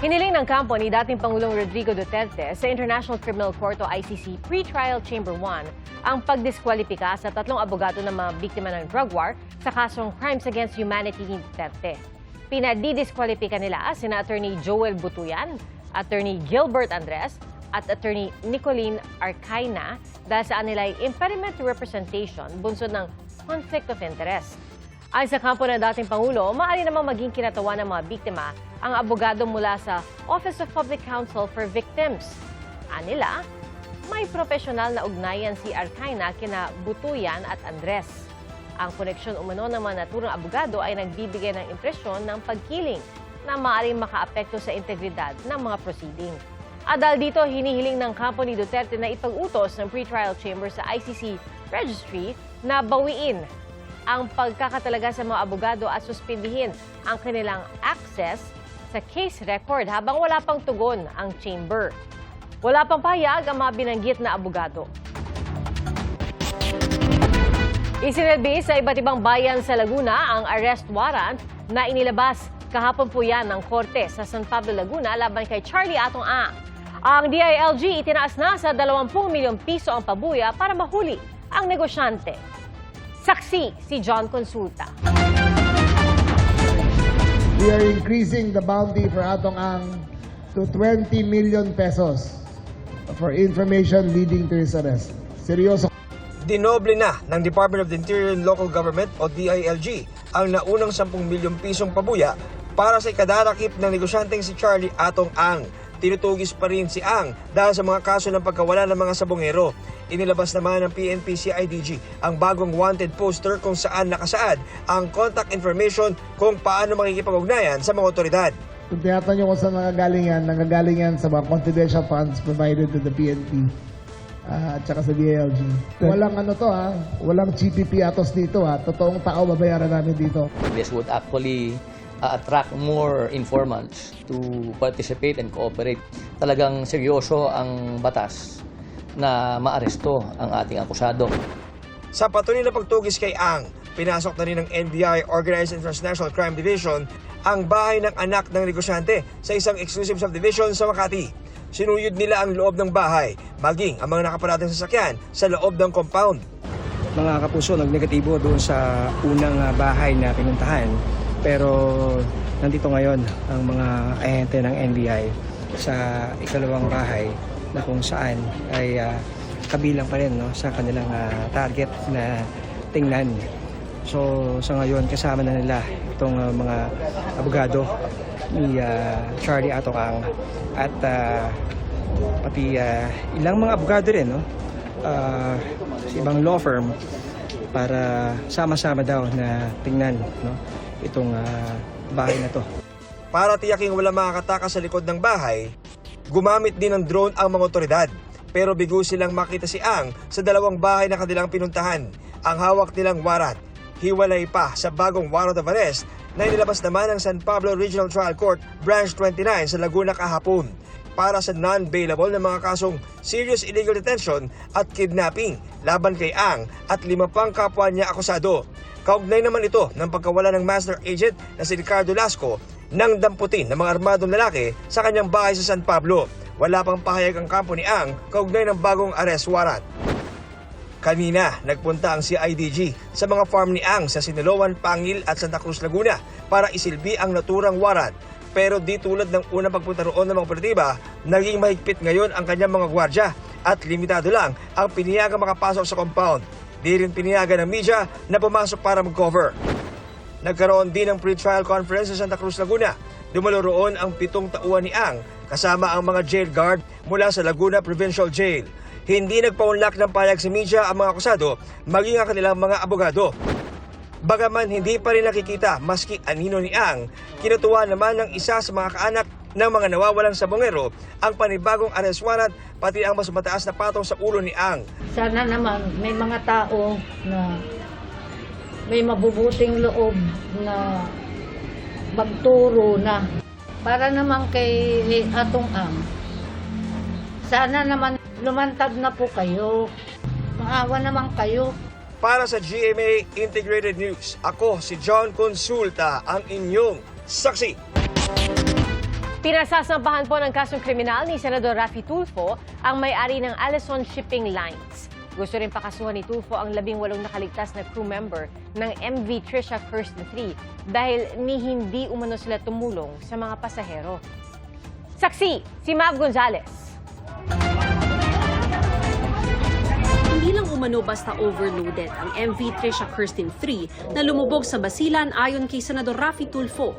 Hiniling ng kampo ni dating Pangulong Rodrigo Duterte sa International Criminal Court o ICC Pre-Trial Chamber 1 ang pagdiskwalipika sa 3 abogado ng mga biktima ng drug war sa kasong Crimes Against Humanity ni Duterte. Pinadidiskwalipika nila sina Attorney Joel Butuyan, Attorney Gilbert Andres at Attorney Nicolene Arcaina dahil sa nila impediment to representation bunsod ng conflict of interest. Ayon sa kampo ng dating Pangulo, maaari namang maging kinatawan ng mga biktima ang abogado mula sa Office of Public Counsel for Victims. Anila, may profesional na ugnayan si Arcaina kina Butuyan at Andres. Ang koneksyon umano ng mga naturang abogado ay nagbibigay ng impresyon ng pagkiling na maaaring makaapekto sa integridad ng mga proceeding. At dahil dito, hinihiling ng kampo ni Duterte na ipag-utos ng pre-trial chamber sa ICC Registry na bawiin ang pagkakatalaga sa mga abogado at suspindihin ang kanilang access sa case record habang wala pang tugon ang chamber. Wala pang pahayag ang mga binanggit na abogado. Isinilbi sa iba't ibang bayan sa Laguna ang arrest warrant na inilabas kahapon po yan ng korte sa San Pablo, Laguna laban kay Charlie Atong Ang. Ang DILG itinaas na sa 20 milyong piso ang pabuya para mahuli ang negosyante. Saksi si John Consulta. We are increasing the bounty for Atong Ang to 20 million pesos for information leading to his arrest. Seryoso. Dinoble na ng Department of the Interior and Local Government o DILG ang naunang 10 milyong pisong pabuya para sa ikadarakip ng negosyanteng si Charlie Atong Ang. Tinutugis pa rin si Ang dahil sa mga kaso ng pagkawala ng mga sabongero. Inilabas naman ng PNP-CIDG ang bagong wanted poster kung saan nakasaad ang contact information kung paano makikipag-ugnayan sa mga otoridad. Kung tinatanong nyo kung saan nanggagaling yan sa mga confidential funds provided to the PNP at saka sa DILG. Walang walang GPP atos dito Totoong tao babayaran namin dito. This would actually attract more informants to participate and cooperate. Talagang seryoso ang batas na maaresto ang ating akusado. Sa patuloy na pagtugis kay Ang, pinasok na rin ng NBI Organized and Transnational Crime Division ang bahay ng anak ng negosyante sa isang exclusive subdivision sa Makati. Sinuyod nila ang loob ng bahay, maging ang mga nakaparatang sasakyan sa loob ng compound. Mga kapuso, nagnegatibo doon sa unang bahay na pinuntahan. Pero nandito ngayon ang mga ahente ng NBI sa ikalawang bahay na kung saan ay kabilang pa rin sa kanilang target na tingnan. So sa ngayon kasama na nila itong mga abogado ni Charlie Atong Ang at pati ilang mga abogado rin sa ibang law firm para sama-sama daw na tingnan itong bahay na to. Para tiyaking wala makakatakas sa likod ng bahay, gumamit din ng drone ang mga otoridad. Pero bigo silang makita si Ang sa dalawang bahay na kanilang pinuntahan. Ang hawak nilang warrant, hiwalay pa sa bagong warrant of arrest na inilabas naman ng San Pablo Regional Trial Court Branch 29 sa Laguna kahapon para sa non-bailable na mga kasong serious illegal detention at kidnapping laban kay Ang at 5 pang kapwa niya akusado. Kaugnay naman ito ng pagkawala ng master agent na si Ricardo Lasco nang damputin ng mga armadong lalaki sa kanyang bahay sa San Pablo. Wala pang pahayag ang kampo ni Ang kaugnay ng bagong arrest warrant. Kanina, nagpunta ang CIDG sa mga farm ni Ang sa Siniloan, Pangil at Santa Cruz, Laguna para isilbi ang naturang warrant. Pero di tulad ng unang pagpunta roon ng mga operatiba, naging mahigpit ngayon ang kanyang mga gwardya at limitado lang ang piniyagang makapasok sa compound. Di rin piniyagan ng media na pumasok para mag-cover. Nagkaroon din ng pre-trial conference sa Santa Cruz, Laguna. Dumalo roon ang 7 tauhan ni Ang kasama ang mga jail guard mula sa Laguna Provincial Jail. Hindi nagpaunlak ng payag sa media ang mga akusado maging ang kanilang mga abogado. Bagaman hindi pa rin nakikita maski anino ni Ang, kinutuwa naman ng isa sa mga kaanak ng mga nawawalang sabongero ang panibagong arrest warrant pati ang mas mataas na patong sa ulo ni Ang. Sana naman may mga tao na may mabubuting loob na magturo na para naman kay Atong Ang. Sana naman lumantad na po kayo. Maawa naman kayo. Para sa GMA Integrated News, ako si John Consulta, ang inyong saksi. Pinasasampahan po ng kasong kriminal ni Senador Raffy Tulfo ang may-ari ng Allison Shipping Lines. Gusto rin pakasuhan ni Tulfo ang 18 nakaligtas na crew member ng MV Trisha Kirsten 3 dahil hindi umano sila tumulong sa mga pasahero. Saksi, si Mav Gonzalez. Hindi lang umano basta overloaded ang MV Trisha Kirsten 3 na lumubog sa Basilan ayon kay Senador Raffy Tulfo.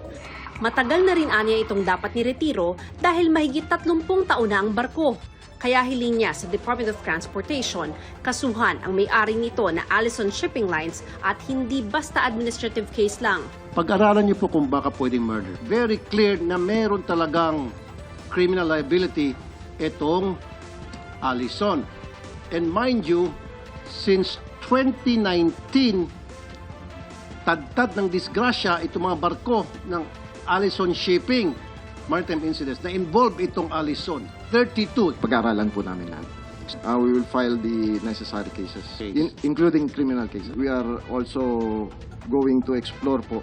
Matagal na rin anya itong dapat niretiro dahil mahigit 30 taon na ang barko. Kaya hiling niya sa Department of Transportation, kasuhan ang may-ari nito na Allison Shipping Lines at hindi basta administrative case lang. Pag-aralan niyo po kung baka pwedeng murder. Very clear na meron talagang criminal liability itong Allison. And mind you, since 2019, tad-tad ng disgrasya itong mga barko ng Allison Shipping Maritime Incidents na involved itong Allison. 32. Pag-aaralan po namin lahat. We will file the necessary cases, including criminal cases. We are also going to explore po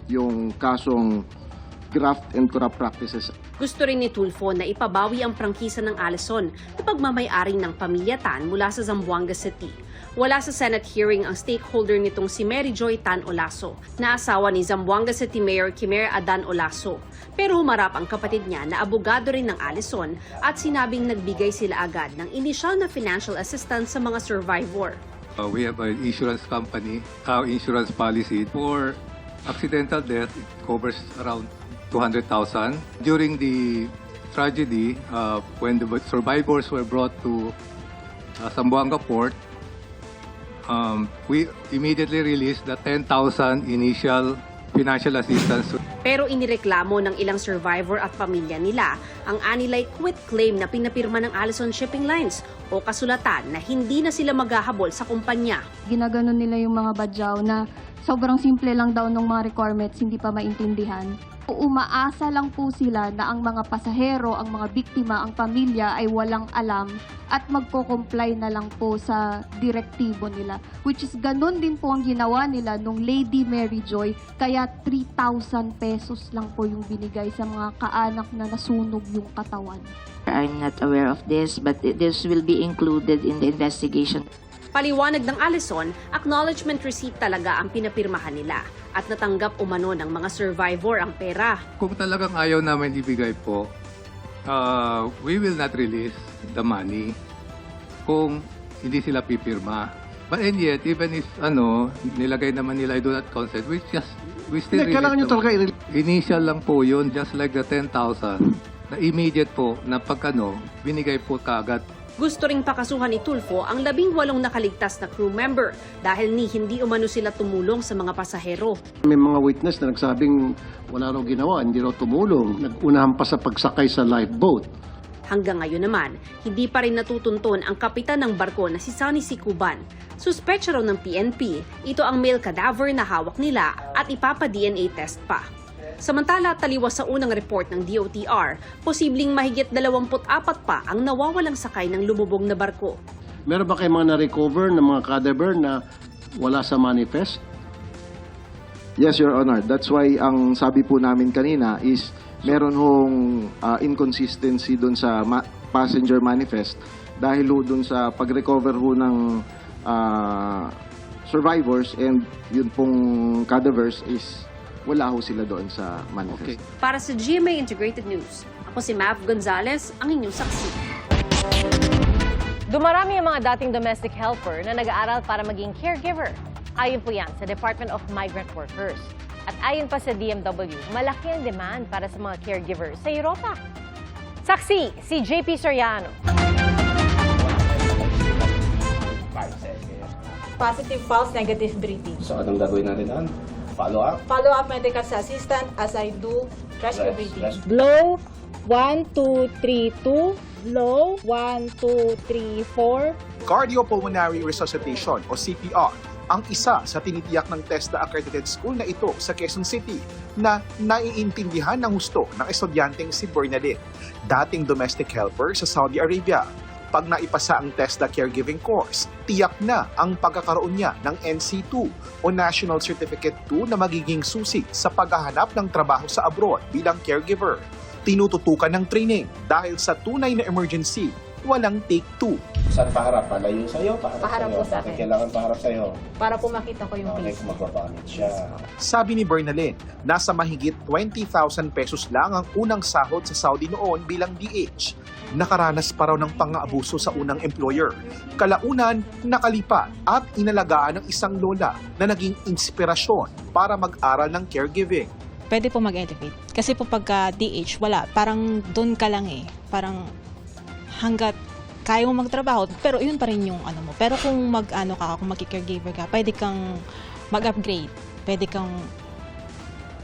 yung kasong graft and corrupt practices. Gusto rin ni Tulfo na ipabawi ang prangkisa ng Allison na pagmamay-ari ng pamilya Tan mula sa Zamboanga City. Wala sa Senate hearing ang stakeholder nitong si Mary Joy Tan Olaso, na asawa ni Zamboanga City Mayor Kimer Adan Olaso. Pero humarap ang kapatid niya na abogado rin ng Allison at sinabing nagbigay sila agad ng inisyal na financial assistance sa mga survivor. We have an insurance company, our insurance policy for accidental death. It covers around 200,000. During the tragedy, when the survivors were brought to Zamboanga Port, we immediately released the 10,000 initial financial assistance. Pero inireklamo ng ilang survivor at pamilya nila ang anilay quit claim na pinapirma ng Allison Shipping Lines o kasulatan na hindi na sila maghahabol sa kumpanya. Ginaganon nila yung mga badyaw na sobrang simple lang daw ng mga requirements, hindi pa maintindihan. Umaasa lang po sila na ang mga pasahero, ang mga biktima, ang pamilya ay walang alam at magko-comply na lang po sa direktibo nila. Which is ganun din po ang ginawa nila nung Lady Mary Joy, kaya 3,000 pesos lang po yung binigay sa mga kaanak na nasunog yung katawan. I'm not aware of this, but this will be included in the investigation. Paliwanag ng Allison, acknowledgement receipt talaga ang pinapirmahan nila at natanggap umano ng mga survivor ang pera. Kung talagang ayaw namin ibigay po, we will not release the money kung hindi sila pipirma. But and yet, even if nilagay naman nila I do not consent, we still release Kailangan nyo talaga initial lang po yun, just like the 10,000 na immediate po na pag binigay po kaagad. Gusto ring pakasuhan ni Tulfo ang 18 nakaligtas na crew member dahil hindi umano sila tumulong sa mga pasahero. May mga witness na nagsabing wala raw ginawa, hindi raw tumulong. Nag-unahan pa sa pagsakay sa lifeboat. Hanggang ngayon naman, hindi pa rin natutunton ang kapitan ng barko na si Sunny Sicuban. Suspetsya raw ng PNP, ito ang male cadaver na hawak nila at ipapa-DNA test pa. Samantala, taliwas sa unang report ng DOTR, posibleng mahigit 24 pa ang nawawalang sakay ng lumubog na barko. Meron ba kayo mga na-recover ng mga cadaver na wala sa manifest? Yes, Your Honor. That's why ang sabi po namin kanina is meron hong inconsistency doon sa passenger manifest dahil doon sa pag-recover ho ng survivors and yun pong cadavers is wala ho sila doon sa manifest. Okay. Para sa GMA Integrated News, ako si Mav Gonzalez, ang inyong saksi. Dumarami ang mga dating domestic helper na nag-aaral para maging caregiver. Ayon po yan sa Department of Migrant Workers. At ayon pa sa DMW, malaki ang demand para sa mga caregivers sa Europa. Saksi, si JP Soriano. Positive, false, negative breathing. So anong gagawin natin doon? Follow-up? Follow-up medical assistant as I do rescue breathing. Blow, 1, 2, 3, 2. Blow, 1, 2, 3, 4. Cardiopulmonary resuscitation o CPR ang isa sa tinitiyak ng TESDA accredited school na ito sa Quezon City na naiintindihan ng husto ng estudyanteng si Bernadette, dating domestic helper sa Saudi Arabia. Pag naipasa ang TESDA Caregiving Course, tiyak na ang pagkakaroon niya ng NC2 o National Certificate 2 na magiging susi sa paghahanap ng trabaho sa abroad bilang caregiver. tinututukan ng training dahil sa tunay na emergency, walang take two. Saan paharap? Palayo sa'yo? Paharap po sa akin. Kailangan paharap sa'yo. Para po makita ko yung Okay, face. kung magpapamit siya. Sabi ni Bernalyn, nasa mahigit 20,000 pesos lang ang unang sahod sa Saudi noon bilang DH. Nakaranas pa raw ng pang-aabuso sa unang employer. Kalaunan, nakalipat at inalagaan ng isang lola na naging inspirasyon para mag-aral ng caregiving. Pwede po mag-elevate. Kasi po pagka DH, wala. Parang doon ka lang eh. Parang hanggat kaya mo magtrabaho, pero yun pa rin yung ano mo. Pero kung kung mag-caregiver ka, pwede kang mag-upgrade. Pwede kang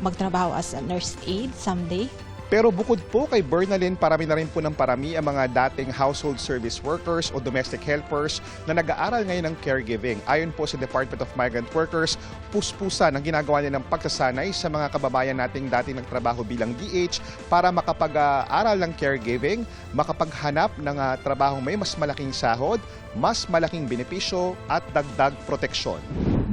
magtrabaho as a nurse aide someday. Pero bukod po kay Bernalyn, parami na rin po ng parami ang mga dating household service workers o domestic helpers na nag-aaral ngayon ng caregiving. Ayon po sa Department of Migrant Workers, puspusan ang ginagawa nila ng pagsasanay sa mga kababayan nating dating nagtrabaho bilang DH para makapag-aaral ng caregiving, makapaghanap ng trabahong may mas malaking sahod, mas malaking benepisyo at dagdag proteksyon.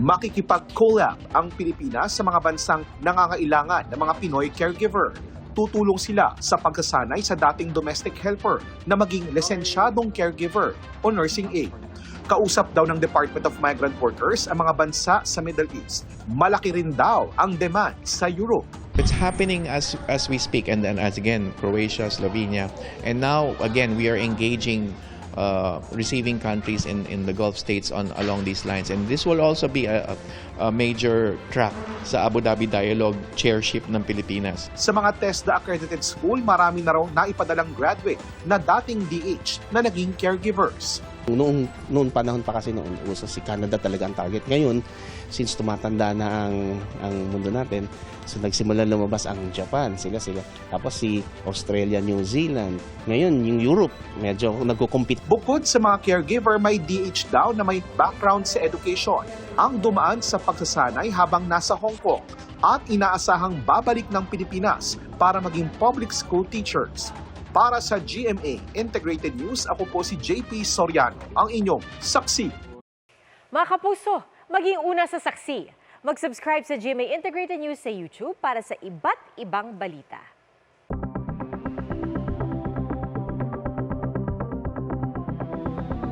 Makikipag-collab ang Pilipinas sa mga bansang nangangailangan ng mga Pinoy caregiver. Tutulong sila sa pagsasanay sa dating domestic helper na maging lisensyadong caregiver o nursing aide. Kausap daw ng Department of Migrant Workers ang mga bansa sa Middle East. Malaki rin daw ang demand sa Europe. It's happening as we speak, and then as again, Croatia, Slovenia, and now again we are engaging receiving countries in the Gulf states along these lines, and this will also be a major track sa Abu Dhabi Dialogue chairship ng Pilipinas. Sa mga TESDA accredited school, marami na raw naipadalang graduate na dating DH na naging caregivers. Noong panahon pa kasi noon, uso si Canada talaga ang target. Ngayon, since tumatanda na ang mundo natin, so nagsimula lumabas ang Japan, sila. Tapos si Australia, New Zealand. Ngayon, yung Europe, medyo nagko-compete. Bukod sa mga caregiver, may DH daw na may background sa education ang dumaan sa pagsasanay habang nasa Hong Kong at inaasahang babalik ng Pilipinas para maging public school teachers. Para sa GMA Integrated News, ako po si JP Soriano, ang inyong saksi. Mga kapuso, maging una sa saksi. Mag-subscribe sa GMA Integrated News sa YouTube para sa iba't ibang balita.